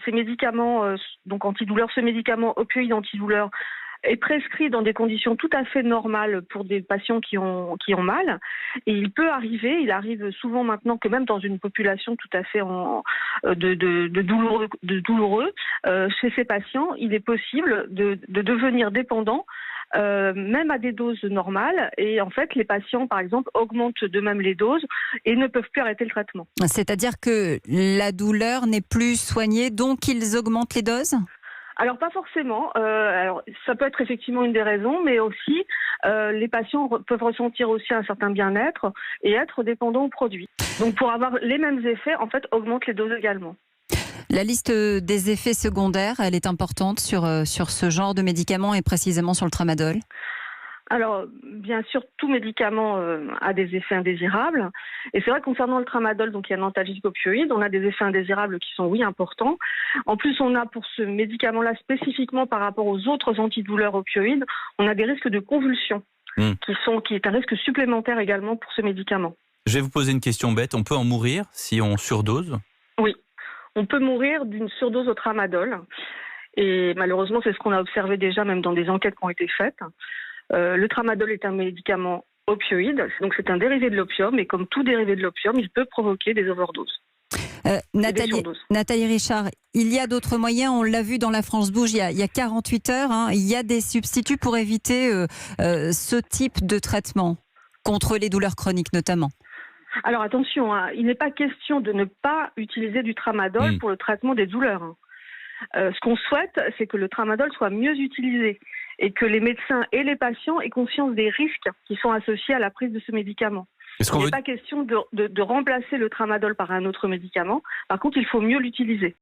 Ces médicaments, donc antidouleurs, ce médicament opioïde antidouleur est prescrit dans des conditions tout à fait normales pour des patients qui ont mal. Et il arrive souvent maintenant que même dans une population tout à fait de douloureux, chez ces patients, il est possible de devenir dépendant même à des doses normales. Et en fait, les patients, par exemple, augmentent d'eux-mêmes les doses et ne peuvent plus arrêter le traitement. C'est-à-dire que la douleur n'est plus soignée, donc ils augmentent les doses ? Alors pas forcément. Alors ça peut être effectivement une des raisons, mais aussi les patients peuvent ressentir aussi un certain bien-être et être dépendants aux produits. Donc pour avoir les mêmes effets, en fait, augmente les doses également. La liste des effets secondaires, elle est importante sur ce genre de médicaments et précisément sur le tramadol ? Alors, bien sûr, tout médicament a des effets indésirables. Et c'est vrai que concernant le tramadol, donc il y a un antalgique opioïde, on a des effets indésirables qui sont, oui, importants. En plus, on a pour ce médicament-là, spécifiquement par rapport aux autres antidouleurs opioïdes, on a des risques de convulsions, qui est un risque supplémentaire également pour ce médicament. Je vais vous poser une question bête. On peut en mourir si on surdose ? Oui, on peut mourir d'une surdose au tramadol. Et malheureusement, c'est ce qu'on a observé déjà, même dans des enquêtes qui ont été faites. Le tramadol est un médicament opioïde, donc c'est un dérivé de l'opium, et comme tout dérivé de l'opium, il peut provoquer des overdoses. Nathalie Richard, il y a d'autres moyens, on l'a vu dans La France Bouge il y a 48 heures, il y a des substituts pour éviter ce type de traitement, contre les douleurs chroniques notamment. Alors attention, il n'est pas question de ne pas utiliser du tramadol pour le traitement des douleurs. Ce qu'on souhaite, c'est que le tramadol soit mieux utilisé et que les médecins et les patients aient conscience des risques qui sont associés à la prise de ce médicament. Il n'est pas question de remplacer le tramadol par un autre médicament. Par contre, il faut mieux l'utiliser.